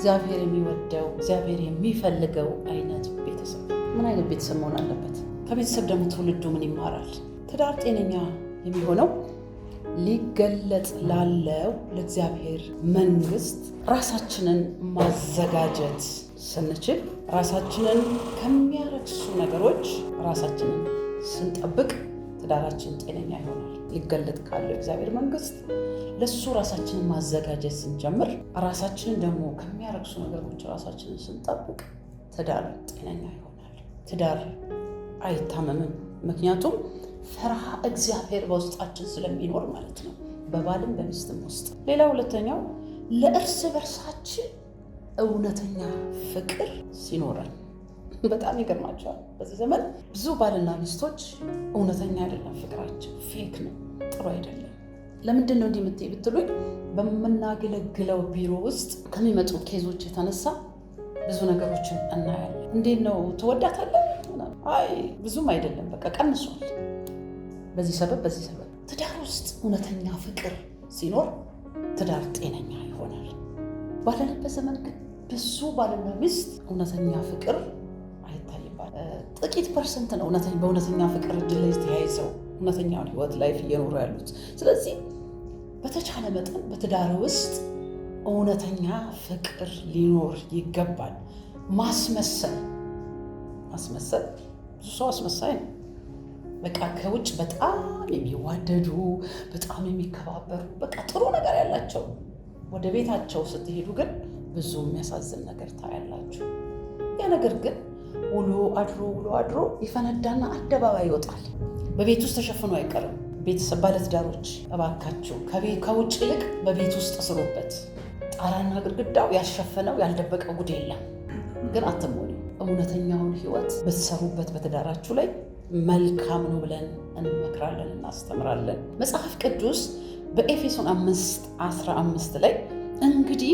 እግዚአብሔር የሚወደው እግዚአብሔር የሚፈልገው አይነት ቤተሰብ። ምን አይነት ቤተሰብ መሆን አለበት? ከቤተሰብ ደግሞ ትውልዱ ምን ይማራል? ትዳር ጤነኛ የሚሆነው ሊገለጥ ላለው ለእግዚአብሔር መንግስት ራሳችንን ማዘጋጀት ስንችል፣ ራሳችንን ከሚያረክሱ ነገሮች ራሳችንን ስንጠብቅ ትዳራችን ጤነኛ ይሆናል። ሊገለጥ ካለው እግዚአብሔር መንግስት ለሱ ራሳችንን ማዘጋጀት ስንጀምር፣ ራሳችንን ደግሞ ከሚያረክሱ ነገሮች ራሳችንን ስንጠብቅ ትዳር ጤነኛ ይሆናል። ትዳር አይታመምም። ምክንያቱም ፈርሃ እግዚአብሔር በውስጣችን ስለሚኖር ማለት ነው፣ በባልም በሚስትም ውስጥ። ሌላ ሁለተኛው ለእርስ በርሳችን እውነተኛ ፍቅር ሲኖረን። በጣም ይገርማቸዋል። በዚህ ዘመን ብዙ ባልና ሚስቶች እውነተኛ አይደለም ፍቅራቸው፣ ፌክ ነው፣ ጥሩ አይደለም። ለምንድን ነው እንዲህ የምትይ ብትሉኝ፣ በምናገለግለው ቢሮ ውስጥ ከሚመጡ ኬዞች የተነሳ ብዙ ነገሮችን እናያለን። እንዴት ነው ትወዳታለህ? አይ ብዙም አይደለም፣ በቃ ቀንሷል፣ በዚህ ሰበብ። ትዳር ውስጥ እውነተኛ ፍቅር ሲኖር ትዳር ጤነኛ ይሆናል። ባለንበት ዘመን ግን ብዙ ባልና ሚስት እውነተኛ ፍቅር አይታይባል። ጥቂት ፐርሰንት ነው በእውነተኛ ፍቅር እድል ላይ ተያይዘው እውነተኛውን ህይወት ላይፍ እየኖሩ ያሉት። ስለዚህ በተቻለ መጠን በትዳር ውስጥ እውነተኛ ፍቅር ሊኖር ይገባል። ማስመሰል ብዙ ሰው አስመሳይ ነው። በቃ ከውጭ በጣም የሚዋደዱ በጣም የሚከባበሩ በቃ ጥሩ ነገር ያላቸው፣ ወደ ቤታቸው ስትሄዱ ግን ብዙ የሚያሳዝን ነገር ታያላችሁ። ያ ነገር ግን ውሎ አድሮ ይፈነዳና አደባባይ ይወጣል። በቤት ውስጥ ተሸፍኖ አይቀርም። ቤተሰብ ባለትዳሮች እባካችሁ ከውጭ ይልቅ በቤት ውስጥ ስሩበት። ጣራና ግድግዳው ያልሸፈነው ያልደበቀው ጉድ የለም። ግን አትሞሉ። እውነተኛውን ህይወት ብትሰሩበት በትዳራችሁ ላይ መልካም ነው ብለን እንመክራለን፣ እናስተምራለን። መጽሐፍ ቅዱስ በኤፌሶን 5:15 ላይ እንግዲህ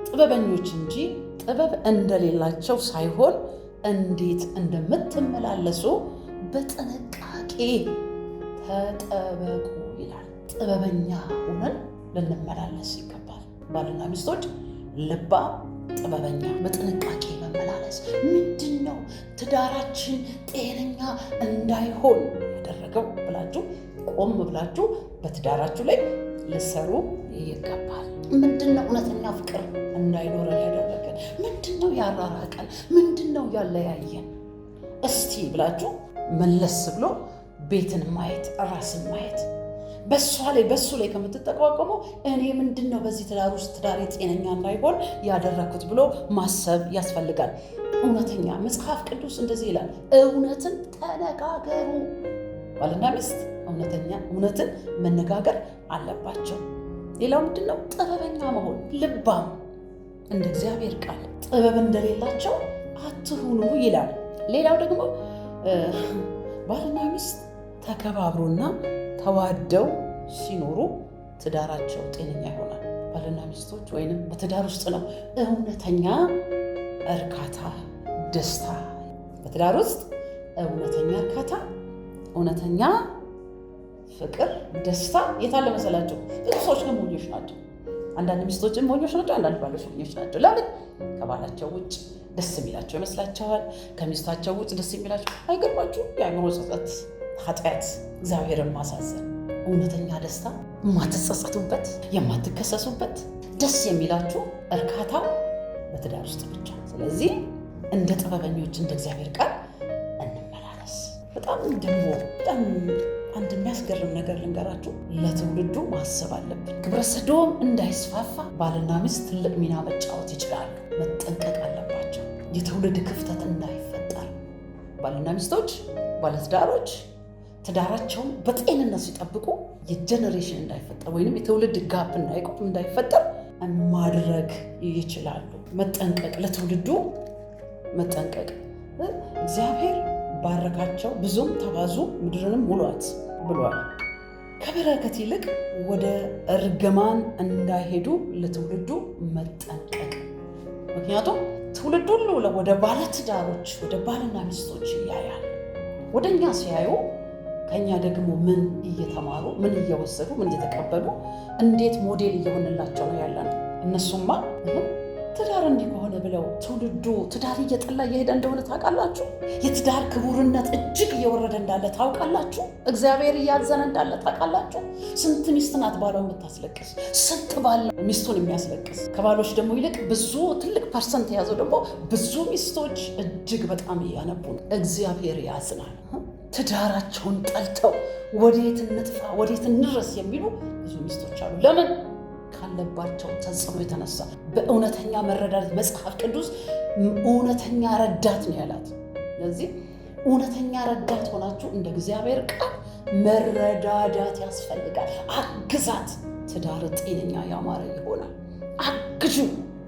ጥበበኞች እንጂ ጥበብ እንደሌላቸው ሳይሆን እንዴት እንደምትመላለሱ በጥንቃቄ ተጠበቁ ይላል። ጥበበኛ ሆነን ልንመላለስ ይገባል። ባልና ሚስቶች ልባም፣ ጥበበኛ፣ በጥንቃቄ መመላለስ። ምንድን ነው ትዳራችን ጤነኛ እንዳይሆን ያደረገው ብላችሁ ቆም ብላችሁ በትዳራችሁ ላይ ልሰሩ ይገባል። ምንድን ነው እውነተኛ ፍቅር እንዳይኖረን ያደረገን? ምንድን ነው ያራራቀን? ምንድን ነው ያለያየን? እስቲ ብላችሁ መለስ ብሎ ቤትን ማየት፣ ራስን ማየት። በሱ ላይ ከምትጠቋቋመው እኔ ምንድን ነው በዚህ ትዳር ውስጥ ትዳሬ ጤነኛ እንዳይሆን ያደረኩት ብሎ ማሰብ ያስፈልጋል። እውነተኛ መጽሐፍ ቅዱስ እንደዚህ ይላል፣ እውነትን ተነጋገሩ። ባልና ሚስት እውነትን መነጋገር አለባቸው። ሌላው ምንድን ነው? ጥበበኛ መሆን፣ ልባም፣ እንደ እግዚአብሔር ቃል ጥበብ እንደሌላቸው አትሁኑ ይላል። ሌላው ደግሞ ባልና ሚስት ተከባብሮና ተዋደው ሲኖሩ ትዳራቸው ጤነኛ ይሆናል። ባልና ሚስቶች ወይንም በትዳር ውስጥ ነው እውነተኛ እርካታ፣ ደስታ። በትዳር ውስጥ እውነተኛ እርካታ፣ እውነተኛ ፍቅር፣ ደስታ የታለ መሰላቸው? ብዙ ሰዎች ግን ሞኞች ናቸው። አንዳንድ ሚስቶችም ሞኞች ናቸው፣ አንዳንድ ባሎች ሞኞች ናቸው። ለምን? ከባላቸው ውጭ ደስ የሚላቸው ይመስላቸዋል። ከሚስታቸው ውጭ ደስ የሚላቸው አይገርማችሁ? የአእምሮ ጸጸት፣ ኃጢአት፣ እግዚአብሔርን ማሳዘን። እውነተኛ ደስታ የማትጸጸቱበት፣ የማትከሰሱበት፣ ደስ የሚላችሁ እርካታ በትዳር ውስጥ ብቻ። ስለዚህ እንደ ጥበበኞች እንደ እግዚአብሔር ቃል እንመላለስ። በጣም አንድ የሚያስገርም ነገር ልንገራችሁ። ለትውልዱ ማሰብ አለብን። ግብረ ሰዶም እንዳይስፋፋ ባልና ሚስት ትልቅ ሚና መጫወት ይችላሉ። መጠንቀቅ አለባቸው። የትውልድ ክፍተት እንዳይፈጠር ባልና ሚስቶች፣ ባለትዳሮች ትዳራቸውን በጤንነት ሲጠብቁ የጀኔሬሽን እንዳይፈጠር ወይም የትውልድ ጋፕ እንዳይፈጠር ማድረግ ይችላሉ። መጠንቀቅ፣ ለትውልዱ መጠንቀቅ። እግዚአብሔር ባረካቸው፣ ብዙም ተባዙ ምድርንም ሙሏት ብሏል። ከበረከት ይልቅ ወደ እርግማን እንዳይሄዱ ለትውልዱ መጠንቀቅ። ምክንያቱም ትውልድ ሁሉ ወደ ባለትዳሮች ወደ ባልና ሚስቶች ያያል። ወደ እኛ ሲያዩ ከኛ ደግሞ ምን እየተማሩ ምን እየወሰዱ ምን እየተቀበሉ እንዴት ሞዴል እየሆንላቸው ነው ያለነው? እነሱማ ትዳር እንዲህ ከሆነ ብለው ትውልዱ ትዳር እየጠላ እየሄደ እንደሆነ ታውቃላችሁ። የትዳር ክቡርነት እጅግ እየወረደ እንዳለ ታውቃላችሁ። እግዚአብሔር እያዘነ እንዳለ ታውቃላችሁ። ስንት ሚስት ናት ባሏን የምታስለቅስ፣ ስንት ባል ሚስቱን የሚያስለቅስ። ከባሎች ደግሞ ይልቅ ብዙ ትልቅ ፐርሰንት የያዘው ደግሞ ብዙ ሚስቶች እጅግ በጣም እያነቡ ነው። እግዚአብሔር ያዝናል። ትዳራቸውን ጠልተው ወዴት እንጥፋ ወዴት እንድረስ የሚሉ ብዙ ሚስቶች አሉ። ለምን? ካለባቸው ተጽዕኖ የተነሳ። በእውነተኛ መረዳት መጽሐፍ ቅዱስ እውነተኛ ረዳት ነው ያላት። ስለዚህ እውነተኛ ረዳት ሆናችሁ እንደ እግዚአብሔር ቃል መረዳዳት ያስፈልጋል። አግዛት፣ ትዳር ጤነኛ ያማረ ይሆናል። አግዡ፣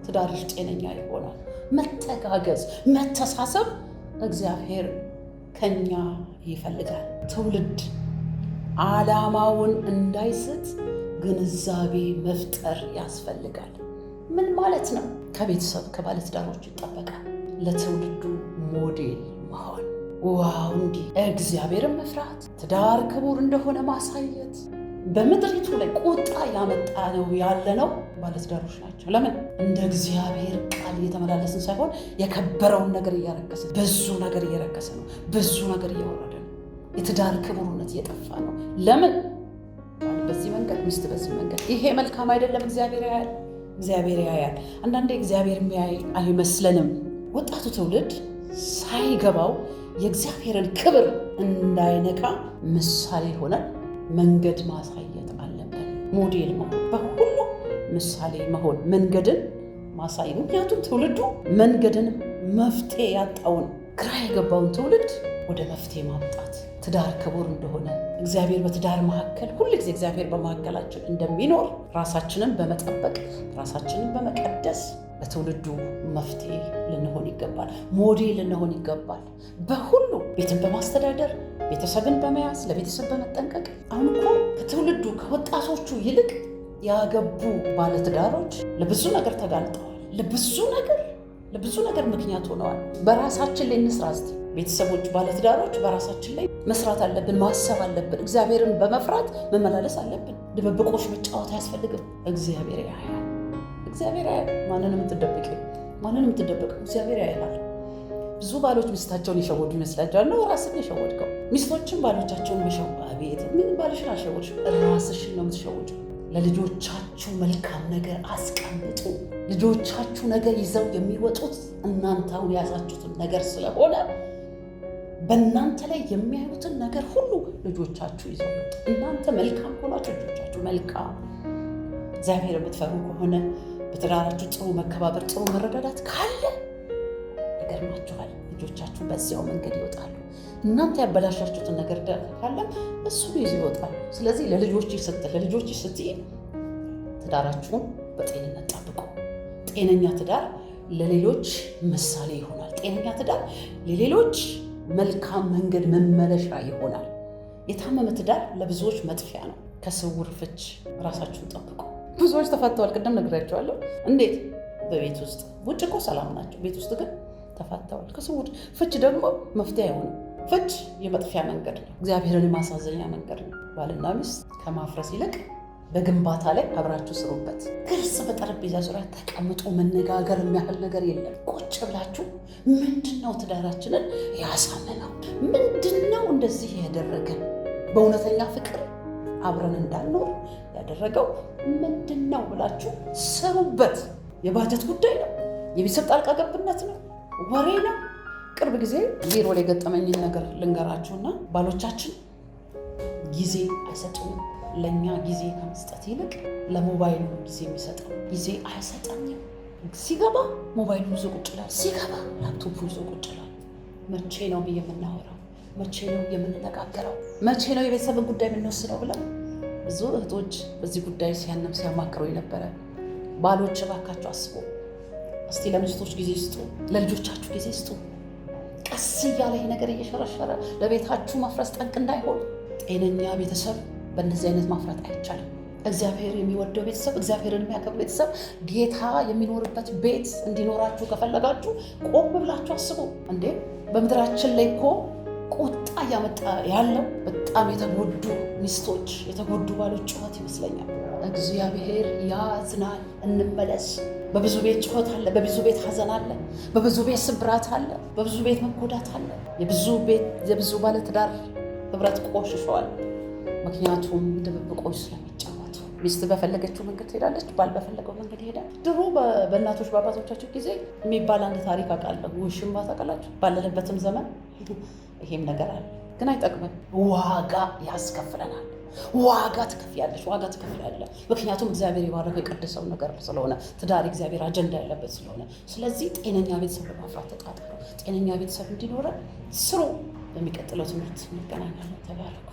ትዳርሽ ጤነኛ ይሆናል። መተጋገዝ፣ መተሳሰብ እግዚአብሔር ከኛ ይፈልጋል። ትውልድ ዓላማውን እንዳይስት ግንዛቤ መፍጠር ያስፈልጋል። ምን ማለት ነው? ከቤተሰብ ከባለትዳሮች ይጠበቃል ለትውልዱ ሞዴል መሆን። ዋው! እንዲህ እግዚአብሔርን መፍራት፣ ትዳር ክቡር እንደሆነ ማሳየት። በምድሪቱ ላይ ቁጣ ያመጣ ነው ያለ ነው ባለትዳሮች ናቸው። ለምን? እንደ እግዚአብሔር ቃል እየተመላለስን ሳይሆን የከበረውን ነገር እያረከስን፣ ብዙ ነገር እየረከሰ ነው፣ ብዙ ነገር እየወረደ ነው። የትዳር ክቡርነት እየጠፋ ነው። ለምን? በዚህ መንገድ ሚስት በዚህ መንገድ። ይሄ መልካም አይደለም። እግዚአብሔር ያያል፣ እግዚአብሔር ያያል። አንዳንዴ እግዚአብሔር የሚያይ አይመስለንም። ወጣቱ ትውልድ ሳይገባው የእግዚአብሔርን ክብር እንዳይነካ ምሳሌ ሆነን መንገድ ማሳየት አለብን። ሞዴል መሆን፣ በሁሉ ምሳሌ መሆን፣ መንገድን ማሳየት። ምክንያቱም ትውልዱ መንገድን መፍትሄ ያጣውን ግራ የገባውን ትውልድ ወደ መፍትሄ ማምጣት፣ ትዳር ክቡር እንደሆነ እግዚአብሔር በትዳር መካከል ሁልጊዜ እግዚአብሔር በመካከላችን እንደሚኖር ራሳችንን በመጠበቅ ራሳችንን በመቀደስ ለትውልዱ መፍትሄ ልንሆን ይገባል። ሞዴል ልንሆን ይገባል። በሁሉ ቤትን በማስተዳደር ቤተሰብን በመያዝ ለቤተሰብ በመጠንቀቅ። አሁን እኮ ከትውልዱ ከወጣቶቹ ይልቅ ያገቡ ባለትዳሮች ለብዙ ነገር ተጋልጠዋል። ለብዙ ነገር ምክንያት ሆነዋል። በራሳችን ላይ እንስራ እስቲ። ቤተሰቦች፣ ባለትዳሮች በራሳችን ላይ መስራት አለብን፣ ማሰብ አለብን። እግዚአብሔርን በመፍራት መመላለስ አለብን። ድብብቆሽ መጫወት አያስፈልግም። እግዚአብሔር ያያል። እግዚአብሔር ያያል። ማንንም የምትደብቀው እግዚአብሔር ያያል። ብዙ ባሎች ሚስታቸውን የሸወዱ ይመስላቸዋል። ነው ራስን የሸወድከው። ሚስቶችን ባሎቻቸውን አቤት ባልሽን አልሸወድሽ፣ ራስሽን ነው የምትሸወዱ። ለልጆቻችሁ መልካም ነገር አስቀምጡ። ልጆቻችሁ ነገር ይዘው የሚወጡት እናንተው የያዛችሁትን ነገር ስለሆነ በእናንተ ላይ የሚያዩትን ነገር ሁሉ ልጆቻችሁ ይዘው ይወጡ። እናንተ መልካም ሆናችሁ ልጆቻችሁ መልካም። እግዚአብሔር የምትፈሩ ከሆነ በትዳራችሁ ጥሩ መከባበር፣ ጥሩ መረዳዳት ካለ ይገርማችኋል፣ ልጆቻችሁ በዚያው መንገድ ይወጣሉ። እናንተ ያበላሻችሁትን ነገር ካለም እሱን ይዘው ይወጣሉ። ስለዚህ ለልጆች ስትይ ትዳራችሁን በጤንነት ጠብቁ። ጤነኛ ትዳር ለሌሎች ምሳሌ ይሆናል። ጤነኛ ትዳር ለሌሎች መልካም መንገድ መመለሻ ይሆናል። የታመመ ትዳር ለብዙዎች መጥፊያ ነው። ከስውር ፍች ራሳችሁን ጠብቁ። ብዙዎች ተፋተዋል። ቅድም ነግራቸዋለሁ። እንዴት? በቤት ውስጥ። ውጭ እኮ ሰላም ናቸው፣ ቤት ውስጥ ግን ተፋተዋል። ከስውር ፍች ደግሞ መፍትሄ አይሆንም። ፍች የመጥፊያ መንገድ ነው፣ እግዚአብሔርን የማሳዘኛ መንገድ ነው። ባልና ሚስት ከማፍረስ ይልቅ በግንባታ ላይ አብራችሁ ስሩበት። ግልጽ በጠረጴዛ ዙሪያ ተቀምጦ መነጋገር የሚያህል ነገር የለም። ቁጭ ብላችሁ ምንድነው ትዳራችንን ያሳመነው? ምንድነው እንደዚህ ያደረገን? በእውነተኛ ፍቅር አብረን እንዳንኖር ያደረገው ምንድነው ብላችሁ ስሩበት። የባጀት ጉዳይ ነው፣ የቤተሰብ ጣልቃ ገብነት ነው፣ ወሬ ነው። ቅርብ ጊዜ ቢሮ ላይ የገጠመኝን ነገር ልንገራችሁና ባሎቻችን ጊዜ አይሰጡንም። ለእኛ ጊዜ ከመስጠት ይልቅ ለሞባይሉ ጊዜ የሚሰጠው ጊዜ አይሰጠኝም። ሲገባ ሞባይሉ ይዞ ቁጭ ይላል፣ ሲገባ ላፕቶፑ ይዞ ቁጭ ይላል። መቼ ነው የምናወራው? መቼ ነው የምንነጋገረው? መቼ ነው የቤተሰብን ጉዳይ የምንወስነው ብለው ብዙ እህቶች በዚህ ጉዳይ ሲያማክሩ የነበረ። ባሎች እባካችሁ አስቡ እስቲ። ለሚስቶች ጊዜ ስጡ፣ ለልጆቻችሁ ጊዜ ስጡ። ቀስ እያለ ይሄ ነገር እየሸረሸረ ለቤታችሁ ማፍረስ ጠንቅ እንዳይሆን። ጤነኛ ቤተሰብ በእንደዚህ አይነት ማፍራት አይቻልም። እግዚአብሔር የሚወደው ቤተሰብ፣ እግዚአብሔርን የሚያከብር ቤተሰብ፣ ጌታ የሚኖርበት ቤት እንዲኖራችሁ ከፈለጋችሁ ቆም ብላችሁ አስቡ። እንዴ በምድራችን ላይ እኮ ቁጣ እያመጣ ያለው በጣም የተጎዱ ሚስቶች፣ የተጎዱ ባሎች ጩኸት ይመስለኛል። እግዚአብሔር ያዝናል። እንመለስ። በብዙ ቤት ጩኸት አለ፣ በብዙ ቤት ሐዘን አለ፣ በብዙ ቤት ስብራት አለ፣ በብዙ ቤት መጎዳት አለ። የብዙ ባለትዳር ህብረት ቆሽሿል። ምክንያቱም ድብብቆች ስለሚጫወቱ። ሚስት በፈለገችው መንገድ ትሄዳለች፣ ባል በፈለገው መንገድ ይሄዳል። ድሮ በእናቶች በአባቶቻቸው ጊዜ የሚባል አንድ ታሪክ አውቃለሁ። ውሽማ ታውቃላችሁ? ባለንበትም ዘመን ይሄም ነገር አለ፣ ግን አይጠቅምም። ዋጋ ያስከፍለናል። ዋጋ ትከፍያለሽ፣ ዋጋ ትከፍያለሽ። ምክንያቱም እግዚአብሔር የባረከው የቀደሰው ነገር ስለሆነ፣ ትዳር እግዚአብሔር አጀንዳ ያለበት ስለሆነ። ስለዚህ ጤነኛ ቤተሰብ ለማፍራት ተጣጣሩ። ጤነኛ ቤተሰብ እንዲኖረን ስሩ። በሚቀጥለው ትምህርት እንገናኛለን። ተባረኩ።